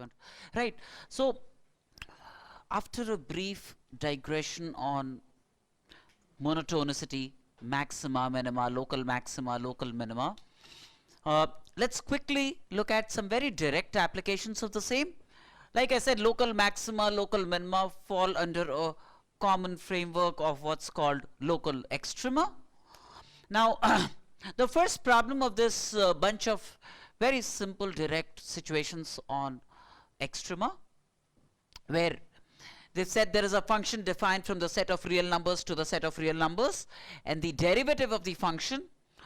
given, right? So after a brief digression on monotonicity, maxima, minima, local minima, let's quickly look at some very direct applications of the same. Like I said, local maxima, local minima fall under a common framework of what's called local extrema. Now, the first problem of this bunch of very simple direct situations on extrema, where they've said there is a function defined from the set of real numbers to the set of real numbers, and the derivative of the function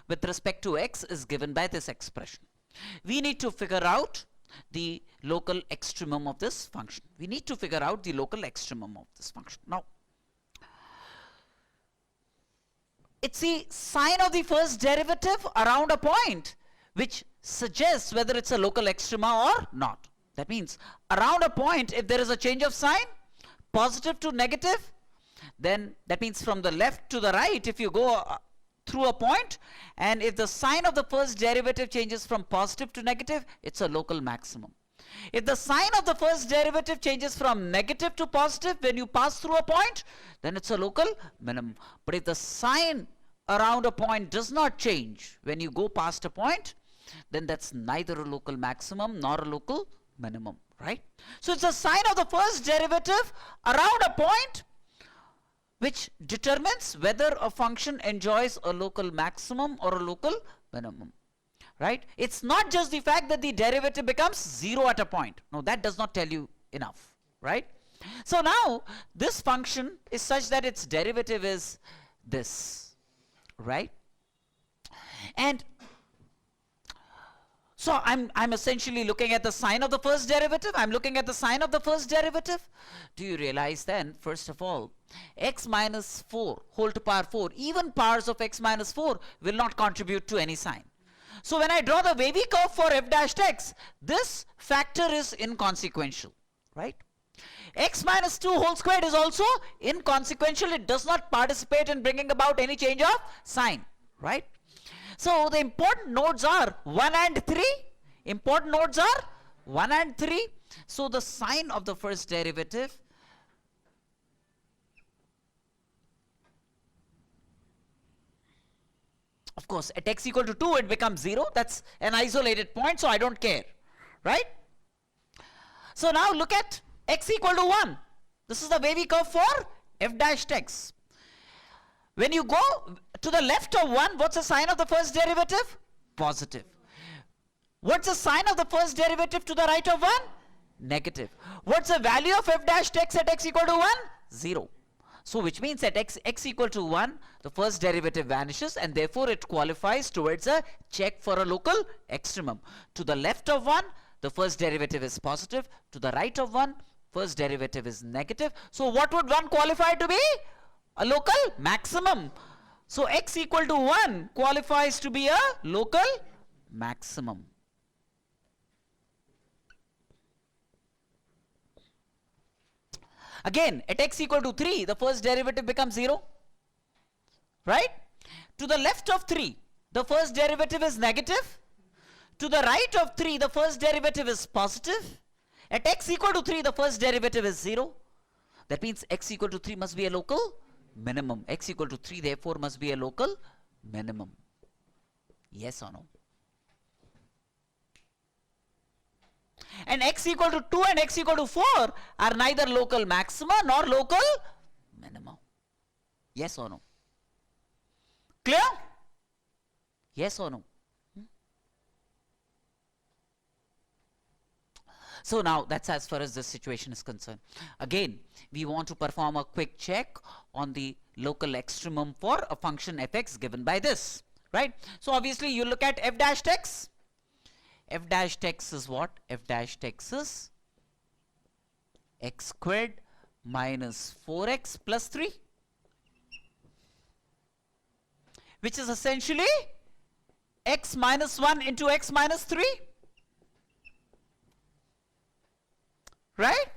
with respect to x is given by this expression. We need to figure out the local extremum of this function. We need to figure out the local extremum of this function. Now, it's the sign of the first derivative around a point which suggests whether it's a local extrema or not. That means around a point, if there is a change of sign, positive to negative, then that means from the left to the right, if you go through a point, and if the sign of the first derivative changes from positive to negative, it's a local maximum. If the sign of the first derivative changes from negative to positive when you pass through a point, then it's a local minimum. But if the sign around a point does not change when you go past a point, then that's neither a local maximum nor a local minimum, right? So it's a sign of the first derivative around a point which determines whether a function enjoys a local maximum or a local minimum, right? It's not just the fact that the derivative becomes 0 at a point. No, that does not tell you enough, right? So now this function is such that its derivative is this, right? And so I'm essentially looking at the sign of the first derivative. I'm looking at the sign of the first derivative. Do you realize then, first of all, x minus 4 whole to power 4, even powers of x minus 4 will not contribute to any sign. So when I draw the wavy curve for f dashed x, this factor is inconsequential, right? X minus 2 whole squared is also inconsequential. It does not participate in bringing about any change of sign, right? So the important nodes are 1 and 3. Important nodes are 1 and 3. So the sign of the first derivative of course at x equal to 2 it becomes 0. That's an isolated point, so I don't care, right? So now look at x equal to 1. This is the wavy curve for f dashed x. When you go to the left of 1, what's the sign of the first derivative? Positive. What's the sign of the first derivative to the right of 1? Negative. What's the value of f dashed x at x equal to 1? 0. So which means at x equal to 1, the first derivative vanishes, and therefore it qualifies towards a check for a local extremum. To the left of 1, the first derivative is positive. To the right of 1, first derivative is negative. So what would 1 qualify to be? A local maximum. So x equal to 1 qualifies to be a local maximum. Again, at x equal to 3, the first derivative becomes 0, right? To the left of 3, the first derivative is negative. To the right of 3, the first derivative is positive. At x equal to 3, the first derivative is 0. That means x equal to 3 must be a local minimum. X equal to 3 therefore must be a local minimum. Yes or no? And x equal to 2 and x equal to 4 are neither local maxima nor local minima. Yes or no? Clear? Yes or no? So now that's as far as this situation is concerned. Again, we want to perform a quick check on the local extremum for a function fx given by this, right? So obviously you look at f dashed x. F dashed x is what? F dashed x is x squared minus 4x plus 3, which is essentially x minus 1 into x minus 3. Right?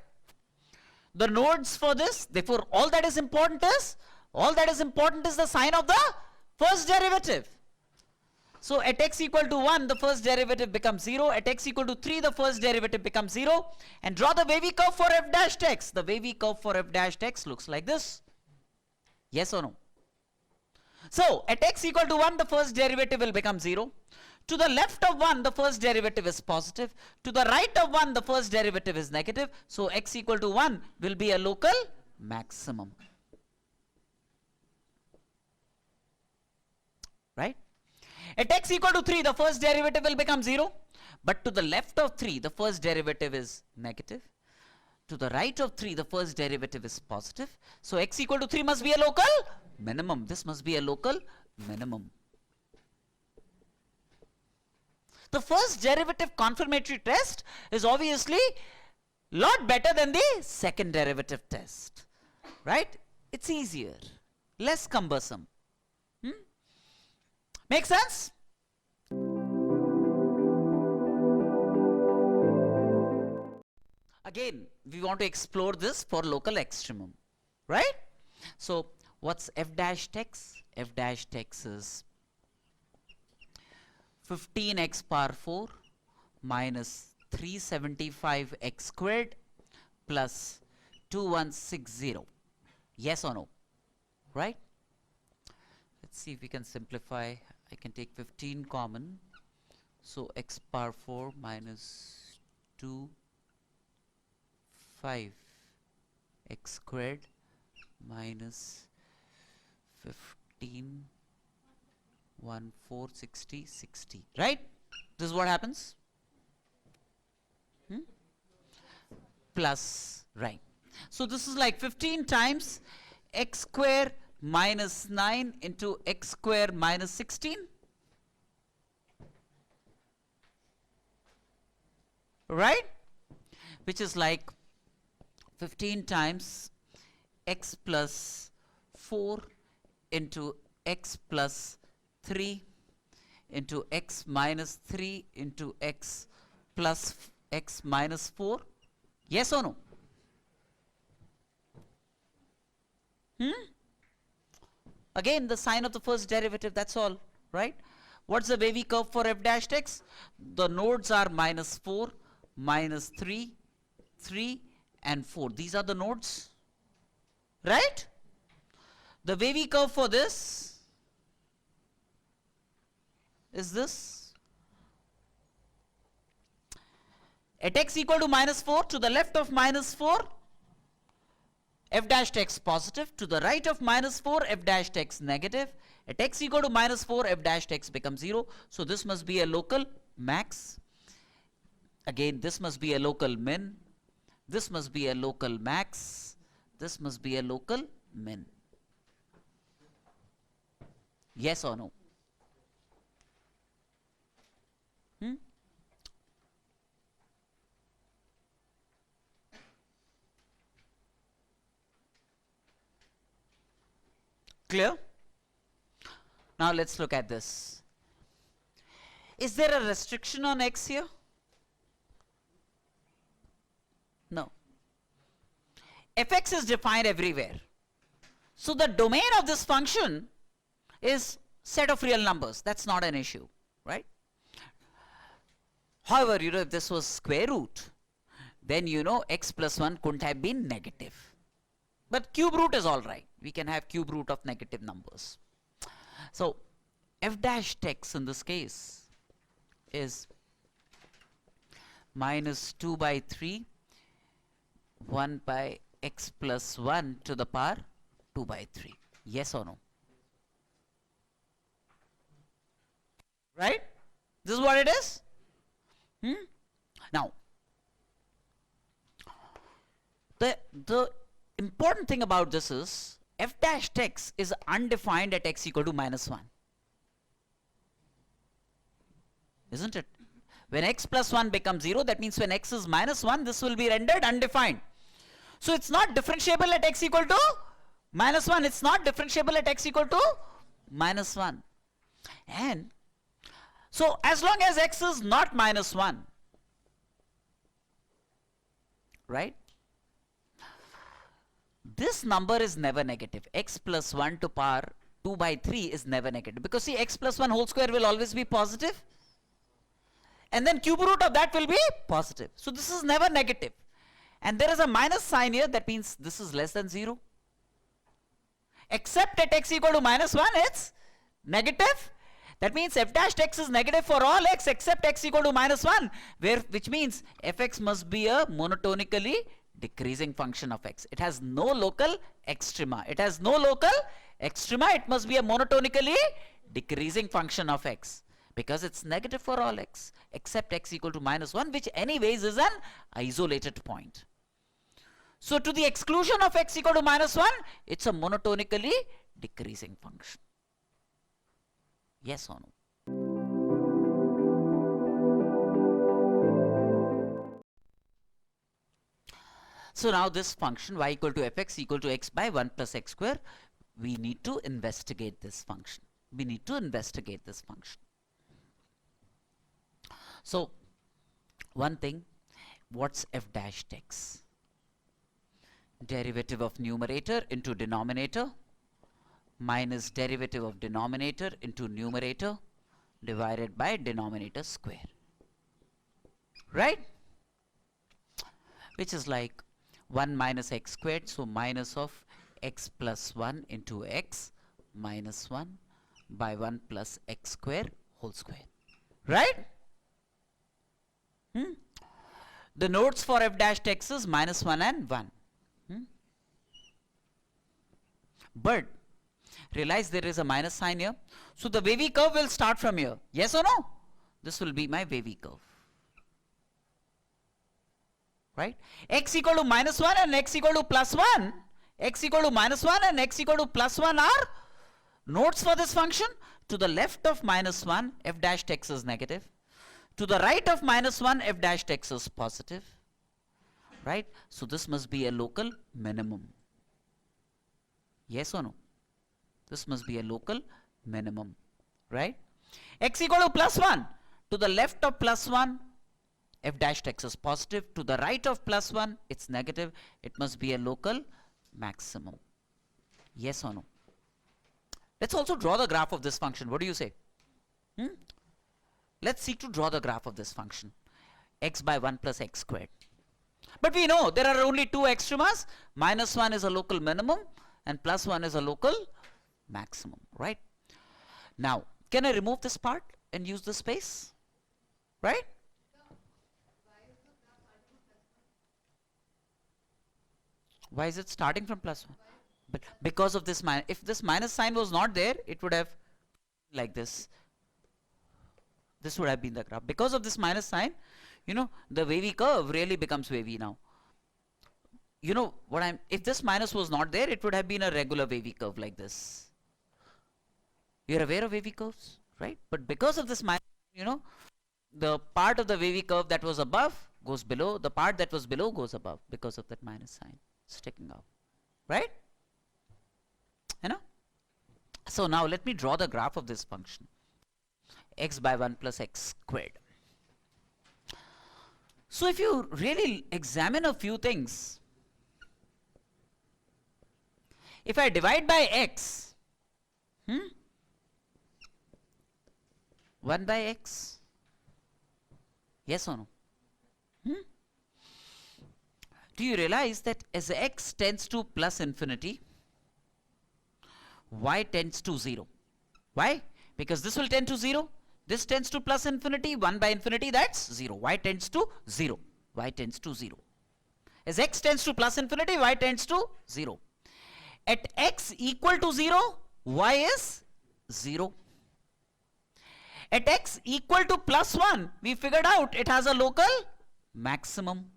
The nodes for this, therefore all that is important is the sign of the first derivative. So at x equal to 1, the first derivative becomes 0. At x equal to 3, the first derivative becomes 0. And draw the wavy curve for f dashed x. The wavy curve for f dashed x looks like this. Yes or no? So at x equal to 1, the first derivative will become 0. To the left of 1, the first derivative is positive. To the right of 1, the first derivative is negative. So x equal to 1 will be a local maximum. Right? At x equal to 3, the first derivative will become 0. But to the left of 3, the first derivative is negative. To the right of 3, the first derivative is positive. So x equal to 3 must be a local minimum. This must be a local minimum. The first derivative confirmatory test is obviously lot better than the second derivative test. Right? It's easier, less cumbersome. Make sense? Again, we want to explore this for local extremum, right? So, what's f dashed x? F dashed x is 15x power 4 minus 375x squared plus 2160. Yes or no? Right? Let's see if we can simplify. I can take 15 common. So x power 4 minus 2 5 x squared minus 15 1 4 60 60. Right? This is what happens. Plus, right. So this is like 15 times x square minus 9 into x square minus 16. Right? Which is like 15 times x plus 4 into x plus 3 into x minus 3 into x plus x minus 4. Yes or no? Again, the sign of the first derivative, that's all, right? What's the wavy curve for f dashed x? The nodes are minus 4, minus 3, 3, and 4. These are the nodes, right? The wavy curve for this is this. At x equal to minus 4, to the left of minus 4, f dashed x positive. To the right of minus 4, f dashed x negative. At x equal to minus 4, f dashed x becomes 0. So this must be a local max. Again, this must be a local min. This must be a local max. This must be a local min. Yes or no? Clear? Now let's look at this. Is there a restriction on x here? No. Fx is defined everywhere. So the domain of this function is set of real numbers. That's not an issue, right? However, if this was square root, then x plus 1 couldn't have been negative. But cube root is all right. We can have cube root of negative numbers. So f dashed x in this case is minus 2 by 3, 1 by x plus 1 to the power 2 by 3. Yes or no? Right? This is what it is? Now, the important thing about this is f dashed x is undefined at x equal to minus 1. Isn't it? When x plus 1 becomes 0, that means when x is minus 1, this will be rendered undefined. So it's not differentiable at x equal to minus 1. It's not differentiable at x equal to minus 1. And so as long as x is not minus 1, right? This number is never negative. X plus 1 to power 2 by 3 is never negative, because see, x plus 1 whole square will always be positive, and then cube root of that will be positive. So this is never negative, and there is a minus sign here, that means this is less than 0. Except at x equal to minus 1, it's negative. That means f dash x is negative for all x except x equal to minus 1, which means fx must be a monotonically decreasing function of x. It has no local extrema. It has no local extrema. It must be a monotonically decreasing function of x, because it's negative for all x except x equal to minus 1, which anyways is an isolated point. So to the exclusion of x equal to minus 1, it's a monotonically decreasing function. Yes or no? So now this function y equal to fx equal to x by 1 plus x square, we need to investigate this function. We need to investigate this function. So one thing, what's f dash x? Derivative of numerator into denominator minus derivative of denominator into numerator divided by denominator square, right? Which is like 1 minus x squared, so minus of x plus 1 into x minus 1 by 1 plus x square whole square, right? The nodes for f dash x is minus 1 and 1. But realize there is a minus sign here. So the wavy curve will start from here. Yes or no? This will be my wavy curve. Right? X equal to minus 1 and x equal to plus 1. X equal to minus 1 and x equal to plus 1 are nodes for this function. To the left of minus 1, f dash x is negative. To the right of minus 1, f dash x is positive. Right? So this must be a local minimum. Yes or no? This must be a local minimum, right? X equal to plus 1. To the left of plus 1, f dash x is positive. To the right of plus 1, it's negative. It must be a local maximum. Yes or no? Let's also draw the graph of this function. What do you say? Let's seek to draw the graph of this function. X by 1 plus x squared. But we know there are only two extremas. Minus 1 is a local minimum and plus 1 is a local maximum, right? Now, can I remove this part and use the space? Right? Why is it starting from plus 1? But because of this minus, if this minus sign was not there, it would have like this. This would have been the graph. Because of this minus sign, you know, the wavy curve really becomes wavy now. You know what if this minus was not there, it would have been a regular wavy curve like this. You're aware of wavy curves, right? But because of this minus, you know, the part of the wavy curve that was above goes below, the part that was below goes above because of that minus sign sticking out, right? You know? So now let me draw the graph of this function. X by 1 plus x squared. So if you really examine a few things, if I divide by x, 1 by x, yes or no? Do you realize that as x tends to plus infinity, y tends to 0? Why? Because this will tend to 0. This tends to plus infinity. 1 by infinity, that's 0. Y tends to 0. Y tends to 0. As x tends to plus infinity, y tends to 0. At x equal to 0, y is 0. At x equal to plus 1, we figured out it has a local maximum.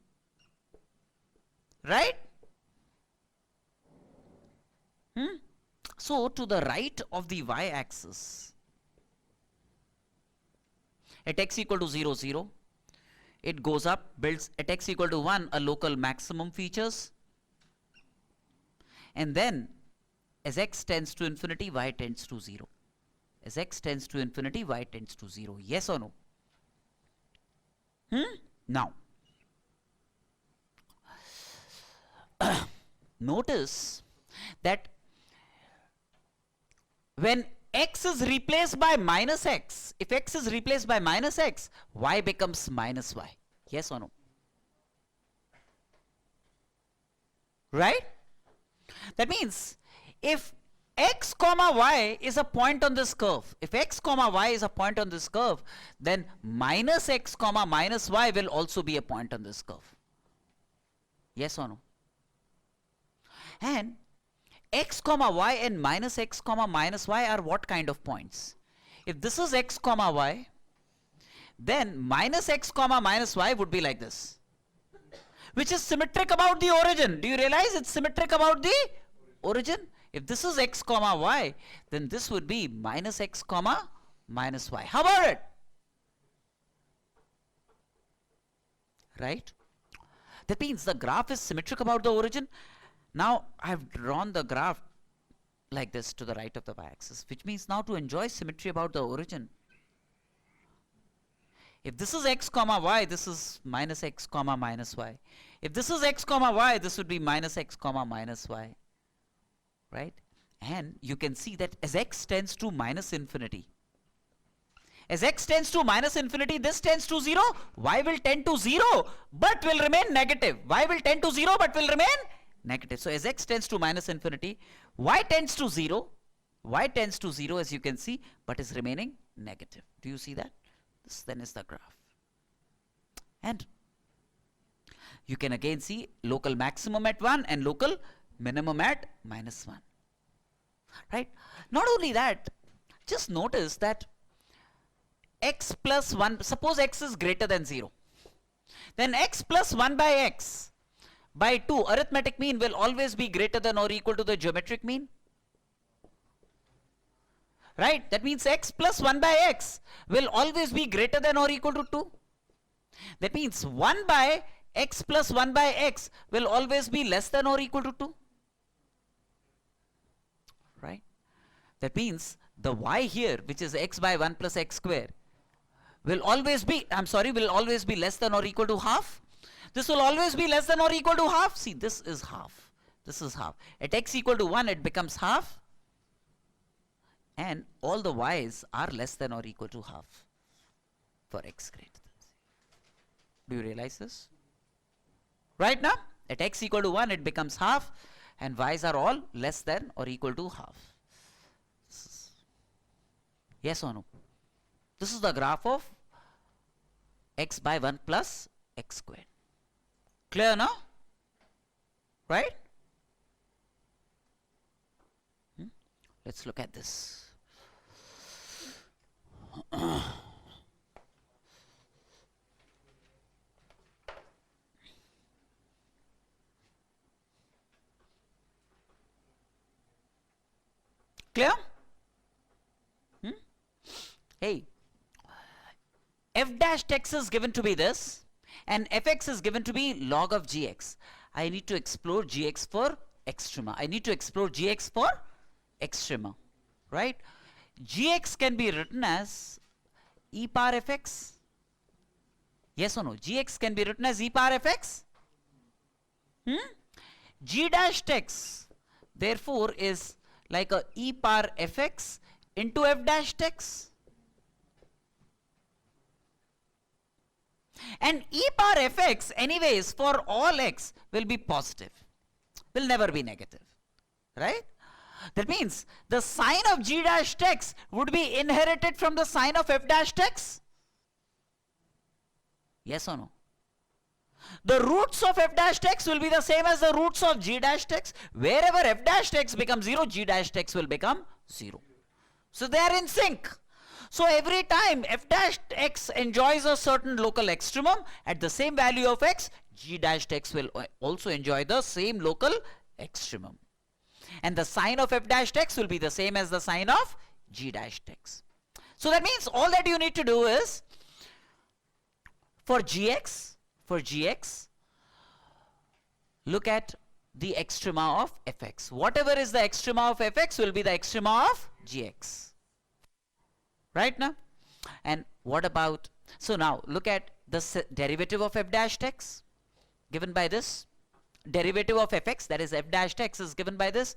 Right? So to the right of the y-axis, at x equal to 0, 0, it goes up, builds at x equal to 1 a local maximum features, and then as x tends to infinity, y tends to 0. As x tends to infinity, y tends to 0. Yes or no? Now, notice that when x is replaced by minus x, if x is replaced by minus x, y becomes minus y. Yes or no? Right? That means if x comma y is a point on this curve, if x comma y is a point on this curve, then minus x comma minus y will also be a point on this curve. Yes or no? And x comma y and minus x comma minus y are what kind of points? If this is x comma y, then minus x comma minus y would be like this, which is symmetric about the origin. Do you realize it's symmetric about the origin? If this is x comma y, then this would be minus x comma minus y. How about it? Right? That means the graph is symmetric about the origin. Now I have drawn the graph like this to the right of the y-axis, which means now to enjoy symmetry about the origin, if this is x comma y, this is minus x comma minus y. If this is x comma y, this would be minus x comma minus y. Right? And you can see that as x tends to minus infinity, as x tends to minus infinity, this tends to 0, y will tend to 0 but will remain negative. Y will tend to 0 but will remain negative. So as x tends to minus infinity, y tends to 0, as you can see, but is remaining negative. Do you see that? This then is the graph. And you can again see local maximum at 1 and local minimum at minus 1. Right? Not only that, just notice that x plus 1, suppose x is greater than 0, then x plus 1 by x by 2, arithmetic mean, will always be greater than or equal to the geometric mean. Right? That means x plus 1 by x will always be greater than or equal to 2. That means 1 by x plus 1 by x will always be less than or equal to 2. Right? That means the y here, which is x by 1 plus x square, will always be, will always be less than or equal to half. This will always be less than or equal to half. See, this is half. This is half. At x equal to 1, it becomes half. And all the y's are less than or equal to half for x greater than 0. Do you realize this? Right now, at x equal to 1, it becomes half, and y's are all less than or equal to half. Yes or no? This is the graph of x by 1 plus x squared. Clear now? Right? Let's look at this. Clear? Hey, f dash x is given to be this, and fx is given to be log of gx. I need to explore gx for extrema. I need to explore gx for extrema. Right? Gx can be written as e power fx. Yes or no? Gx can be written as e power fx. G dash x therefore is like a e power fx into f dash x. And e power fx anyways for all x will be positive, will never be negative. Right? That means the sign of g dash x would be inherited from the sign of f dash x. Yes or no? The roots of f dash x will be the same as the roots of g dash x. Wherever f dash x becomes 0, g dash x will become 0. So they are in sync. So every time f dash x enjoys a certain local extremum at the same value of x, g dash x will also enjoy the same local extremum. And the sign of f dash x will be the same as the sign of g dash x. So that means all that you need to do is for gx, look at the extrema of fx. Whatever is the extrema of fx will be the extrema of gx. Right now? And what about, so now look at the derivative of f dash x given by this. Derivative of fx, that is f dash x, is given by this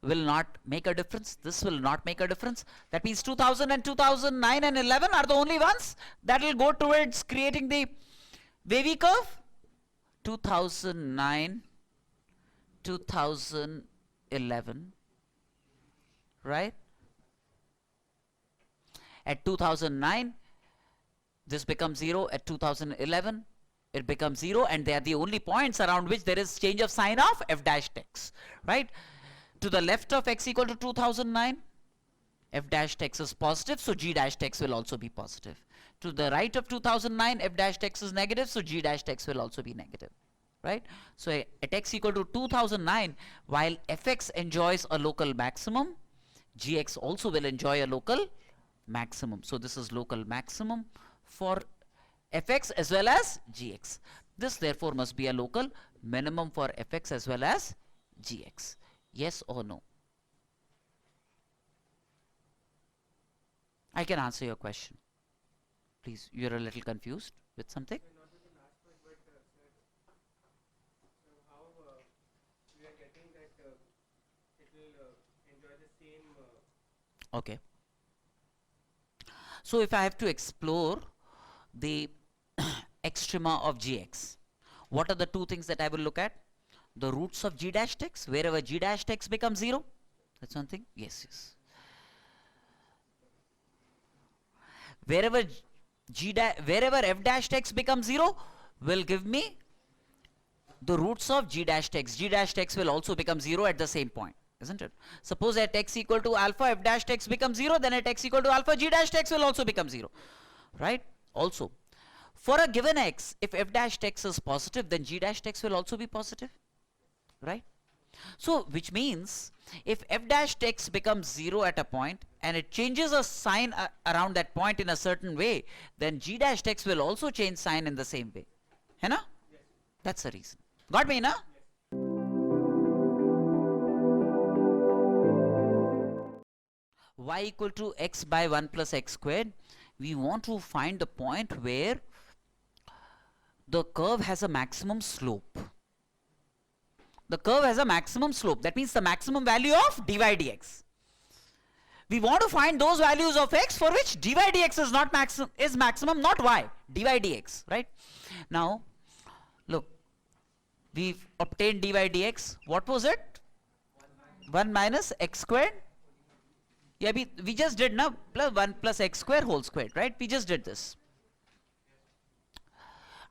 will not make a difference. This will not make a difference. That means 2000 and 2009 and 11 are the only ones that will go towards creating the wavy curve. 2009, 2011, right? At 2009, this becomes 0. At 2011, it becomes 0, and they are the only points around which there is change of sign of f dash x, right? To the left of x equal to 2009, f dash x is positive, so g dash x will also be positive. To the right of 2009, f dash x is negative, so g dash x will also be negative, right? So at x equal to 2009, while fx enjoys a local maximum, gx also will enjoy a local maximum. So this is local maximum for fx as well as gx. This therefore must be a local minimum for fx as well as gx. Yes or no? I can answer your question. Please, you're a little confused with something? Not with the last point, but how we are getting that it will enjoy the same. Okay. So if I have to explore the extrema of gx, what are the two things that I will look at? The roots of g dash x, wherever g dash x becomes 0. That's one thing. Yes, yes. Wherever wherever f dash x becomes 0 will give me the roots of g dash x. G dash x will also become 0 at the same point, isn't it? Suppose at x equal to alpha f dash x becomes 0, then at x equal to alpha g dash x will also become 0, right? Also, for a given x, if f dash x is positive, then g dash x will also be positive, right? So which means if f dash x becomes 0 at a point and it changes a sign around that point in a certain way, then g dash x will also change sign in the same way. Hai na? Yes. That's the reason. Got me, na? Yes. Y equal to x by 1 plus x squared. We want to find the point where the curve has a maximum slope. The curve has a maximum slope. That means the maximum value of dy dx. We want to find those values of x for which dy dx is not maximum, not y, dy dx, right? Now, look, we've obtained dy dx. What was it? 1 minus x squared. Yeah, we just did now, plus 1 plus x square whole squared, right? We just did this.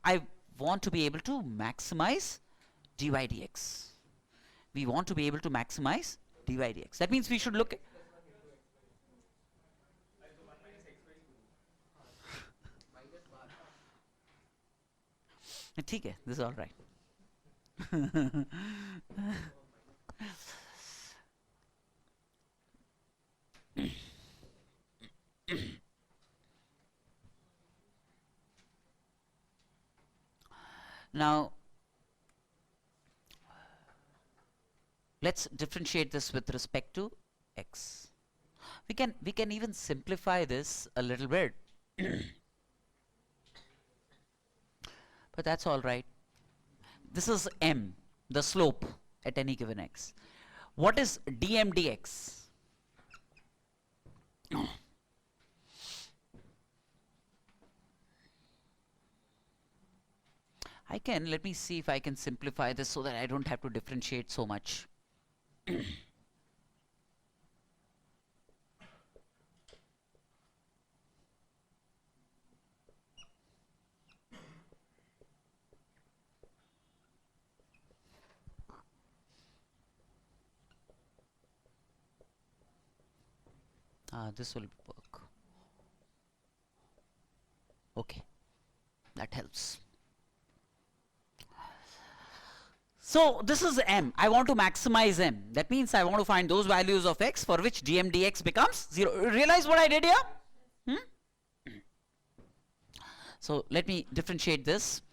I want to be able to maximize dy dx. We want to be able to maximize dy dx. That means we should look at ठीक है, this is all right. Now, let's differentiate this with respect to x. We can even simplify this a little bit. But that's all right. This is m, the slope at any given x. What is dm dx? Let me see if I can simplify this so that I don't have to differentiate so much. This will work. Okay, that helps. So this is m. I want to maximize m. That means I want to find those values of x for which dm dx becomes 0. Realize what I did here? So let me differentiate this.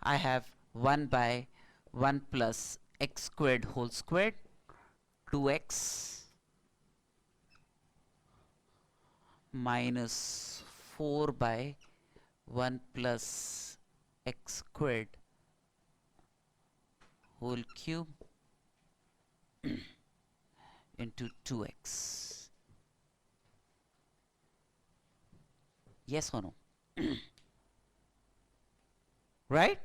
I have 1 by 1 plus x squared whole squared, 2x minus 4 by 1 plus x squared whole cube into 2x. Yes or no? Right?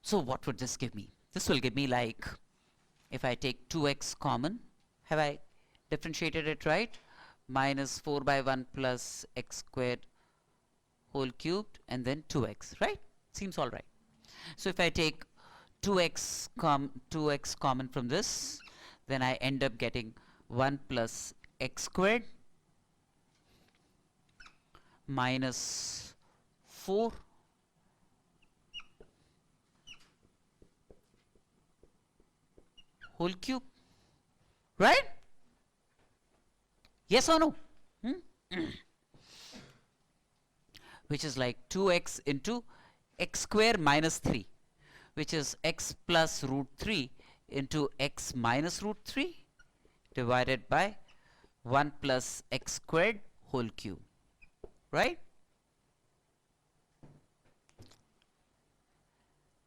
So what would this give me? This will give me, like, if I take 2x common, have I differentiated it right? Minus 4 by 1 plus x squared whole cubed, and then 2x, right? Seems all right. So if I take 2x common from this, then I end up getting 1 plus x squared minus 4 whole cube, right? Yes or no? Which is like 2x into x square minus 3, which is x plus root 3 into x minus root 3 divided by 1 plus x squared whole cube, right?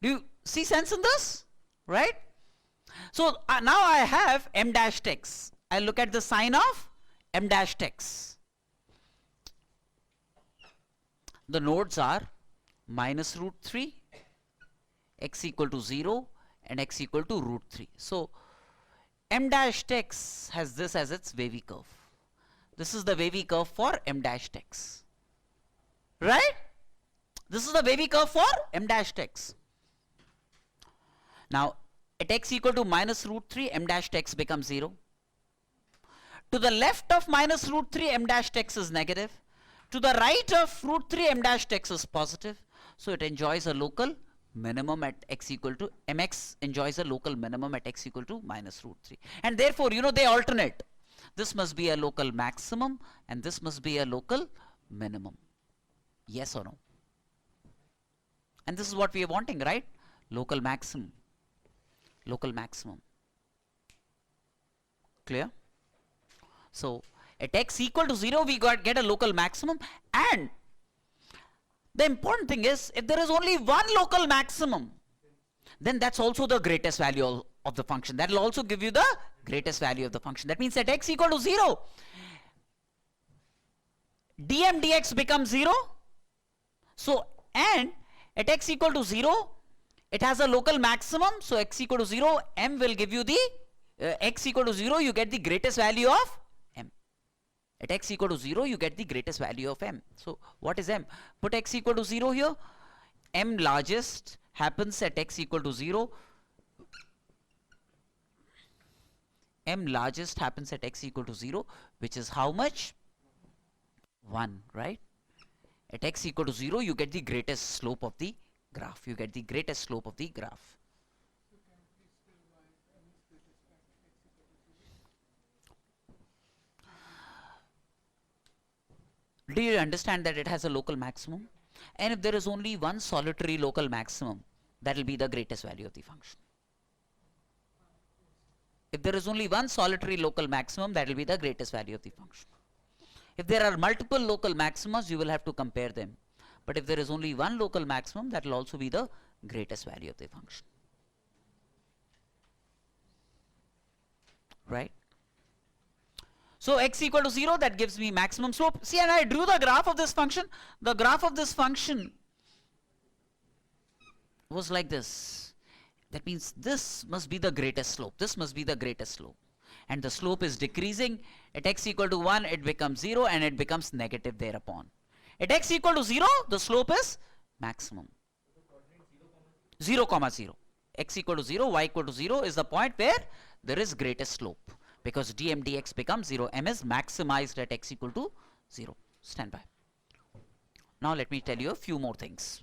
Do you see sense in this? Right? So now I have m dashed x. I look at the sign of m dashed x. The nodes are minus root 3, x equal to 0, and x equal to root 3. So m dashed x has this as its wavy curve. This is the wavy curve for m dashed x. Right? This is the wavy curve for m dashed x. Now at x equal to minus root 3, m dashed x becomes 0. To the left of minus root 3, m dashed x is negative. To the right of root 3, m dashed x is positive. So it enjoys a local minimum at x equal to, mx enjoys a local minimum at x equal to minus root 3. And therefore, they alternate. This must be a local maximum and this must be a local minimum. Yes or no? And this is what we are wanting, right? Local maximum. Local maximum. Clear? So at x equal to 0, we get a local maximum, and the important thing is, if there is only one local maximum, then that's also the greatest value of the function. That will also give you the greatest value of the function. That means at x equal to 0, dm dx becomes 0. So, and at x equal to 0, it has a local maximum. So x equal to 0, m will give you the, x equal to 0, you get the greatest value of m. At x equal to 0, you get the greatest value of m. So what is m? Put x equal to 0 here. M largest happens at x equal to 0. M largest happens at x equal to 0, which is how much? 1, right? At x equal to 0, you get the greatest slope of the graph. You get the greatest slope of the graph. Do you understand that it has a local maximum? And if there is only one solitary local maximum, that will be the greatest value of the function. If there is only one solitary local maximum, that will be the greatest value of the function. If there are multiple local maximas, you will have to compare them. But if there is only one local maximum, that will also be the greatest value of the function. Right? So x equal to 0, that gives me maximum slope. See, and I drew the graph of this function. The graph of this function was like this. That means this must be the greatest slope. This must be the greatest slope. And the slope is decreasing. At x equal to 1, it becomes 0 and it becomes negative thereupon. At x equal to 0, the slope is maximum. 0, 0. X equal to 0, y equal to 0 is the point where there is greatest slope. Because dm dx becomes 0. M is maximized at x equal to 0. Stand by. Now let me tell you a few more things.